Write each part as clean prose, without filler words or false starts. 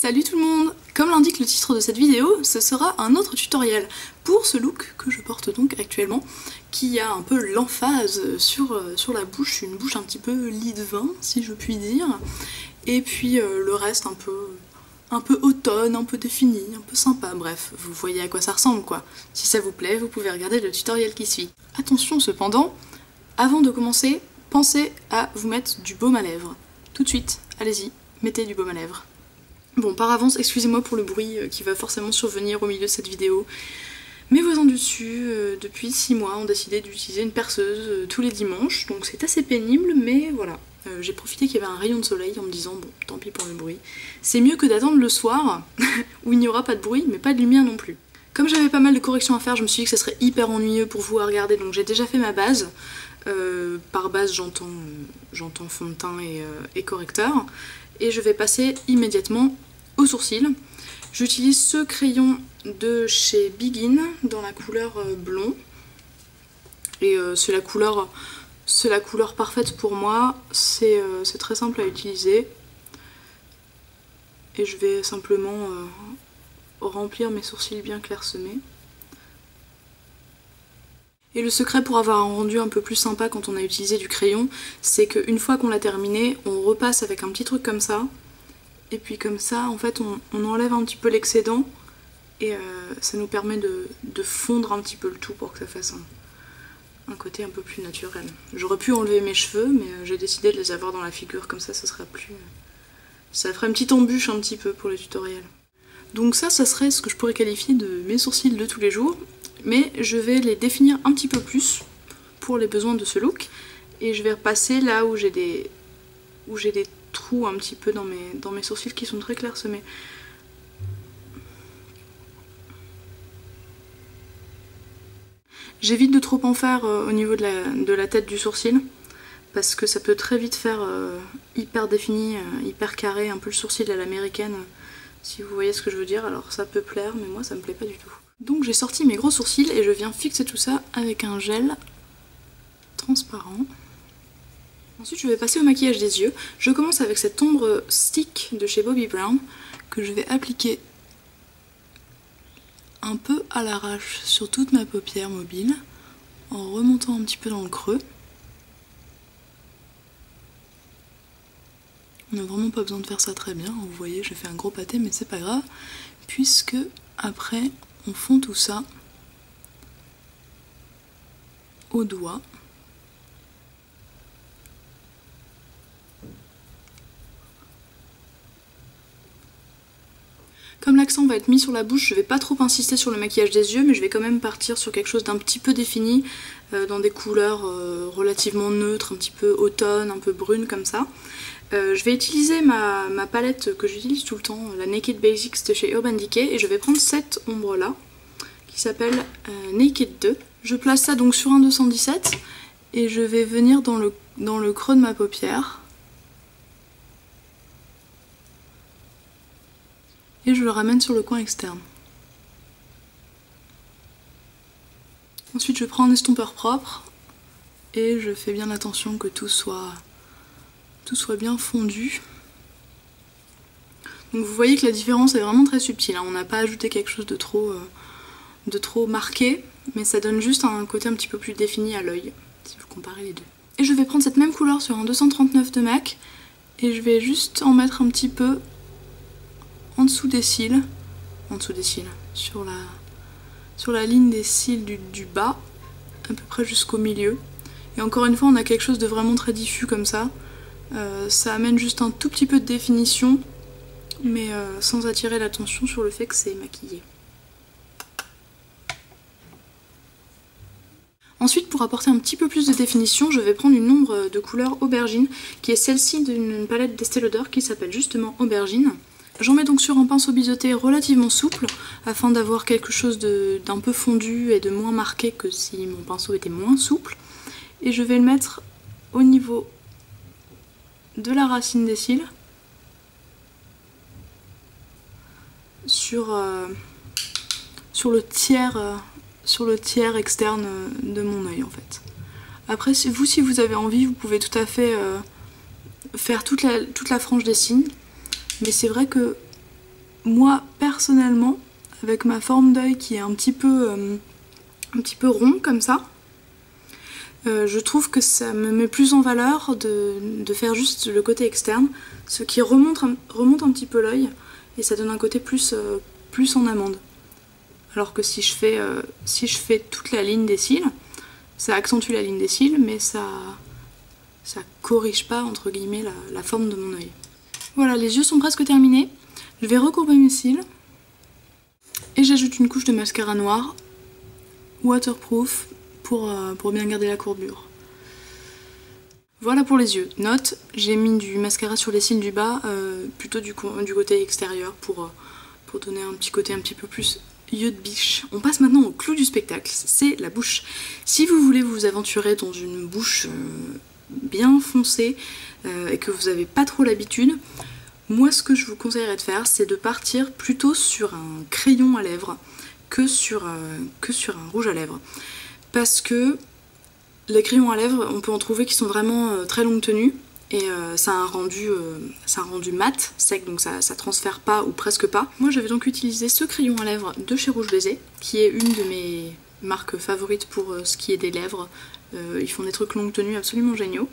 Salut tout le monde! Comme l'indique le titre de cette vidéo, ce sera un autre tutoriel pour ce look que je porte donc actuellement, qui a un peu l'emphase sur la bouche, une bouche un petit peu lit de vin si je puis dire, et puis le reste un peu automne, un peu défini, un peu sympa, bref, vous voyez à quoi ça ressemble quoi. Si ça vous plaît, vous pouvez regarder le tutoriel qui suit. Attention cependant, avant de commencer, pensez à vous mettre du baume à lèvres. Tout de suite, allez-y, mettez du baume à lèvres. Bon, par avance, excusez-moi pour le bruit qui va forcément survenir au milieu de cette vidéo. Mes voisins du dessus, depuis 6 mois, ont décidé d'utiliser une perceuse tous les dimanches, donc c'est assez pénible, mais voilà. J'ai profité qu'il y avait un rayon de soleil en me disant, bon, tant pis pour le bruit. C'est mieux que d'attendre le soir, où il n'y aura pas de bruit, mais pas de lumière non plus. Comme j'avais pas mal de corrections à faire, je me suis dit que ça serait hyper ennuyeux pour vous à regarder, donc j'ai déjà fait ma base. Par base, j'entends fond de teint et correcteur. Et je vais passer immédiatement aux sourcils. J'utilise ce crayon de chez Begin dans la couleur blond. Et c'est la couleur parfaite pour moi. C'est très simple à utiliser. Et je vais simplement remplir mes sourcils bien clairsemés. Et le secret pour avoir un rendu un peu plus sympa quand on a utilisé du crayon, c'est qu'une fois qu'on l'a terminé, on repasse avec un petit truc comme ça. Et puis comme ça, en fait, on enlève un petit peu l'excédent. Et ça nous permet de fondre un petit peu le tout pour que ça fasse un côté un peu plus naturel. J'aurais pu enlever mes cheveux, mais j'ai décidé de les avoir dans la figure, comme ça sera plus... Ça ferait une petite embûche un petit peu pour le tutoriel. Donc ça serait ce que je pourrais qualifier de mes sourcils de tous les jours. Mais je vais les définir un petit peu plus pour les besoins de ce look. Et je vais repasser là où j'ai des trous un petit peu dans mes sourcils qui sont très clairsemés. J'évite de trop en faire au niveau de la tête du sourcil, parce que ça peut très vite faire hyper défini, hyper carré, un peu le sourcil à l'américaine, si vous voyez ce que je veux dire. Alors ça peut plaire, mais moi ça me plaît pas du tout. Donc j'ai sorti mes gros sourcils et je viens fixer tout ça avec un gel transparent. Ensuite je vais passer au maquillage des yeux. Je commence avec cette ombre stick de chez Bobbi Brown que je vais appliquer un peu à l'arrache sur toute ma paupière mobile en remontant un petit peu dans le creux. On n'a vraiment pas besoin de faire ça très bien, vous voyez j'ai fait un gros pâté mais c'est pas grave puisque après on fond tout ça au doigt. Comme l'accent va être mis sur la bouche, je vais pas trop insister sur le maquillage des yeux, mais je vais quand même partir sur quelque chose d'un petit peu défini, dans des couleurs relativement neutres, un petit peu automne, un peu brune comme ça. Je vais utiliser ma palette que j'utilise tout le temps, la Naked Basics de chez Urban Decay, et je vais prendre cette ombre là, qui s'appelle Naked 2. Je place ça donc sur un 217, et je vais venir dans le creux de ma paupière. Et je le ramène sur le coin externe. Ensuite je prends un estompeur propre et je fais bien attention que tout soit bien fondu. Donc vous voyez que la différence est vraiment très subtile, hein. On n'a pas ajouté quelque chose de trop marqué, mais ça donne juste un côté un petit peu plus défini à l'œil, si vous comparez les deux. Et je vais prendre cette même couleur sur un 239 de MAC et je vais juste en mettre un petit peu en dessous des cils, sur la ligne des cils du bas, à peu près jusqu'au milieu. Et encore une fois, on a quelque chose de vraiment très diffus comme ça. Ça amène juste un tout petit peu de définition, mais sans attirer l'attention sur le fait que c'est maquillé. Ensuite, pour apporter un petit peu plus de définition, je vais prendre une ombre de couleur aubergine, qui est celle-ci d'une palette d'Estée Lauder qui s'appelle justement Aubergine. J'en mets donc sur un pinceau biseauté relativement souple, afin d'avoir quelque chose d'un peu fondu et de moins marqué que si mon pinceau était moins souple. Et je vais le mettre au niveau de la racine des cils, sur le tiers externe de mon œil en fait. Après si vous avez envie, vous pouvez tout à fait faire toute la frange des cils. Mais c'est vrai que moi personnellement, avec ma forme d'œil qui est un petit peu rond comme ça, je trouve que ça me met plus en valeur de faire juste le côté externe, ce qui remonte un petit peu l'œil et ça donne un côté plus en amande. Alors que si je fais toute la ligne des cils, ça accentue la ligne des cils, mais ça corrige pas entre guillemets la forme de mon œil. Voilà, les yeux sont presque terminés. Je vais recourber mes cils et j'ajoute une couche de mascara noir waterproof pour bien garder la courbure. Voilà pour les yeux. Note, j'ai mis du mascara sur les cils du bas, plutôt du côté extérieur pour donner un petit côté un petit peu plus yeux de biche. On passe maintenant au clou du spectacle, c'est la bouche. Si vous voulez vous aventurer dans une bouche bien foncée et que vous n'avez pas trop l'habitude, moi ce que je vous conseillerais de faire, c'est de partir plutôt sur un crayon à lèvres que sur un rouge à lèvres. Parce que les crayons à lèvres, on peut en trouver qui sont vraiment très longue tenue et ça a un rendu mat, sec, donc ça transfère pas ou presque pas. Moi j'avais donc utilisé ce crayon à lèvres de chez Rouge Baiser, qui est une de mes marques favorites pour ce qui est des lèvres. Ils font des trucs longue tenue absolument géniaux.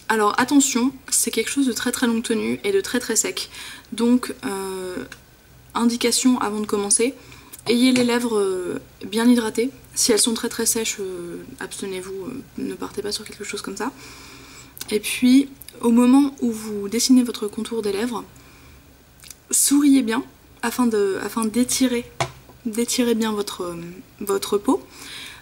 Alors attention, c'est quelque chose de très longue tenue et de très sec. Donc indication avant de commencer, ayez les lèvres bien hydratées. Si elles sont très sèches, abstenez-vous, ne partez pas sur quelque chose comme ça. Et puis au moment où vous dessinez votre contour des lèvres, souriez bien afin d'étirer bien votre peau.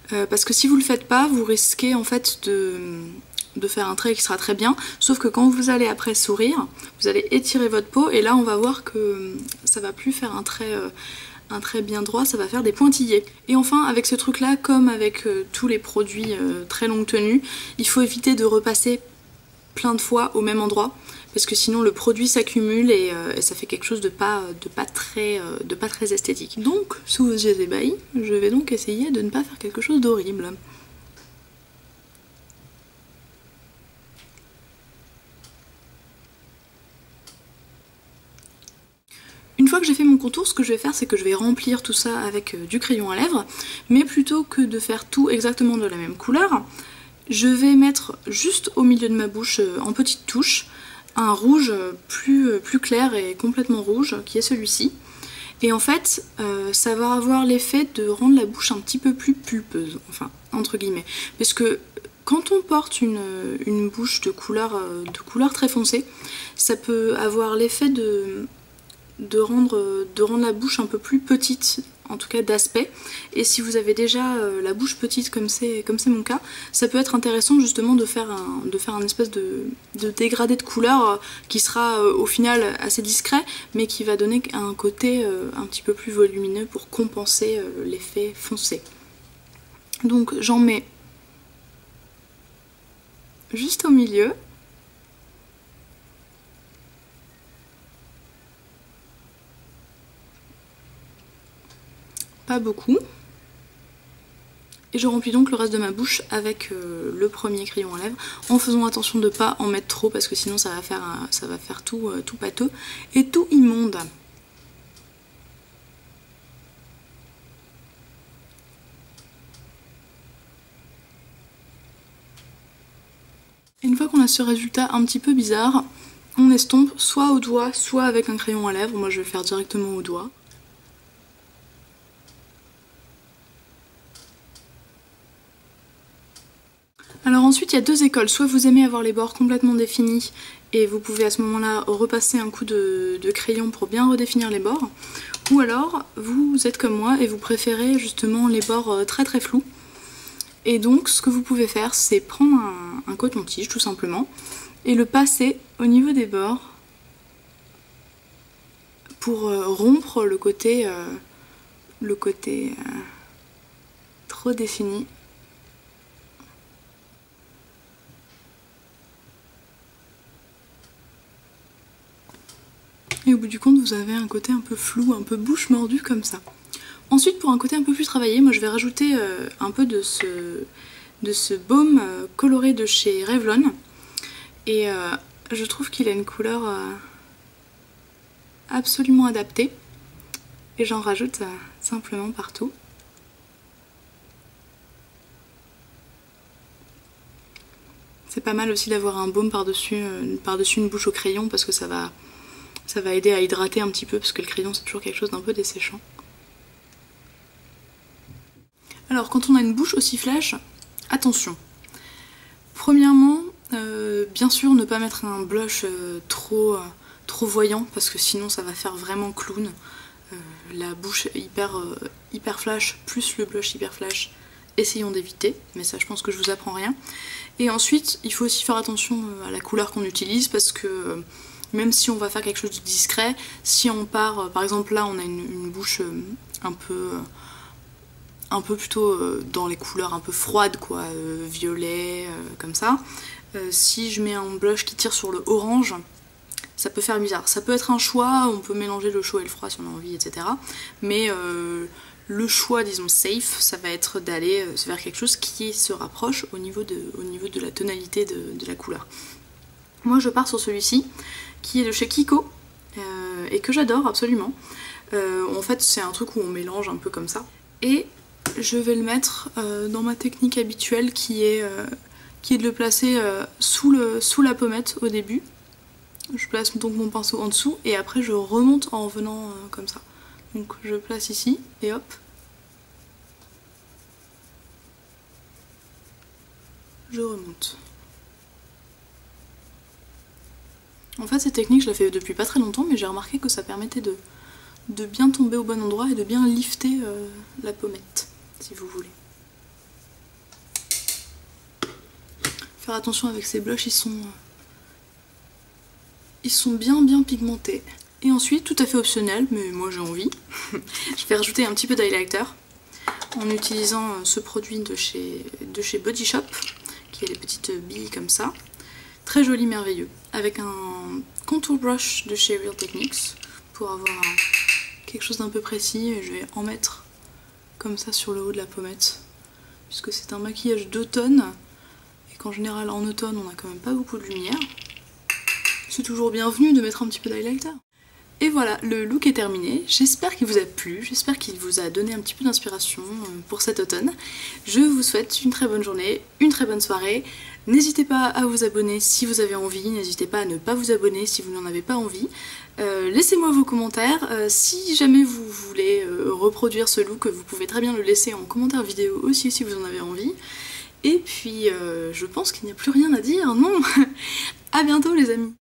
Parce que si vous le faites pas, vous risquez en fait de faire un trait qui sera très bien, sauf que quand vous allez après sourire, vous allez étirer votre peau et là on va voir que ça va plus faire un trait bien droit, ça va faire des pointillés. Et enfin avec ce truc là, comme avec tous les produits très longue tenue, il faut éviter de repasser plein de fois au même endroit parce que sinon le produit s'accumule et ça fait quelque chose de pas très esthétique. Donc sous vos yeux ébahis, je vais donc essayer de ne pas faire quelque chose d'horrible. Une fois que j'ai fait mon contour, ce que je vais faire, c'est que je vais remplir tout ça avec du crayon à lèvres, mais plutôt que de faire tout exactement de la même couleur, je vais mettre juste au milieu de ma bouche, en petites touches, un rouge plus clair et complètement rouge, qui est celui-ci. Et en fait, ça va avoir l'effet de rendre la bouche un petit peu plus pulpeuse, enfin, entre guillemets. Parce que quand on porte une bouche de couleur très foncée, ça peut avoir l'effet de rendre la bouche un peu plus petite, en tout cas d'aspect. Et si vous avez déjà la bouche petite comme c'est mon cas, ça peut être intéressant justement de faire un espèce de dégradé de couleur qui sera au final assez discret, mais qui va donner un côté un petit peu plus volumineux pour compenser l'effet foncé. Donc j'en mets juste au milieu. Pas beaucoup. Et je remplis donc le reste de ma bouche avec le premier crayon à lèvres, en faisant attention de ne pas en mettre trop parce que sinon ça va faire tout pâteux et tout immonde. Et une fois qu'on a ce résultat un petit peu bizarre, on estompe soit au doigt, soit avec un crayon à lèvres. Moi je vais le faire directement au doigt. Alors ensuite il y a deux écoles, soit vous aimez avoir les bords complètement définis et vous pouvez à ce moment-là repasser un coup de crayon pour bien redéfinir les bords, ou alors vous êtes comme moi et vous préférez justement les bords très flous. Et donc ce que vous pouvez faire, c'est prendre un coton-tige tout simplement et le passer au niveau des bords pour rompre le côté trop défini. Et au bout du compte, vous avez un côté un peu flou, un peu bouche mordue comme ça. Ensuite, pour un côté un peu plus travaillé, moi je vais rajouter un peu de ce baume coloré de chez Revlon. Et je trouve qu'il a une couleur absolument adapté. Et j'en rajoute simplement partout. C'est pas mal aussi d'avoir un baume par-dessus une bouche au crayon parce que ça va aider à hydrater un petit peu parce que le crayon c'est toujours quelque chose d'un peu desséchant. Alors quand on a une bouche aussi flèche, attention. Premièrement, bien sûr ne pas mettre un blush trop voyant parce que sinon ça va faire vraiment clown. La bouche hyper flash plus le blush hyper flash, essayons d'éviter, mais ça je pense que je vous apprends rien. Et ensuite il faut aussi faire attention à la couleur qu'on utilise parce que même si on va faire quelque chose de discret, si on part, par exemple là on a une bouche un peu plutôt dans les couleurs un peu froides quoi, violet, comme ça, si je mets un blush qui tire sur le orange, ça peut faire bizarre. Ça peut être un choix, on peut mélanger le chaud et le froid si on a envie, etc. Mais le choix, disons, safe, ça va être d'aller vers quelque chose qui se rapproche au niveau de la tonalité de la couleur. Moi, je pars sur celui-ci, qui est de chez Kiko, et que j'adore absolument. En fait, c'est un truc où on mélange un peu comme ça. Et je vais le mettre dans ma technique habituelle, qui est de le placer sous la pommette au début. Je place donc mon pinceau en dessous et après je remonte en venant comme ça. Donc je place ici et hop. Je remonte. En fait cette technique je la fais depuis pas très longtemps mais j'ai remarqué que ça permettait de bien tomber au bon endroit et de bien lifter la pommette, si vous voulez. Faire attention avec ces blushs, ils sont bien pigmentés. Et ensuite, tout à fait optionnel, mais moi j'ai envie, je vais rajouter un petit peu d'highlighter en utilisant ce produit de chez Body Shop, qui a des petites billes comme ça. Très joli, merveilleux. Avec un contour brush de chez Real Techniques pour avoir quelque chose d'un peu précis. Et je vais en mettre comme ça sur le haut de la pommette, puisque c'est un maquillage d'automne et qu'en général en automne on n'a quand même pas beaucoup de lumière. C'est toujours bienvenu de mettre un petit peu d'highlighter. Et voilà, le look est terminé. J'espère qu'il vous a plu, j'espère qu'il vous a donné un petit peu d'inspiration pour cet automne. Je vous souhaite une très bonne journée, une très bonne soirée. N'hésitez pas à vous abonner si vous avez envie, n'hésitez pas à ne pas vous abonner si vous n'en avez pas envie. Laissez-moi vos commentaires. Si jamais vous voulez reproduire ce look, vous pouvez très bien le laisser en commentaire vidéo aussi si vous en avez envie. Et puis je pense qu'il n'y a plus rien à dire, non. À bientôt les amis.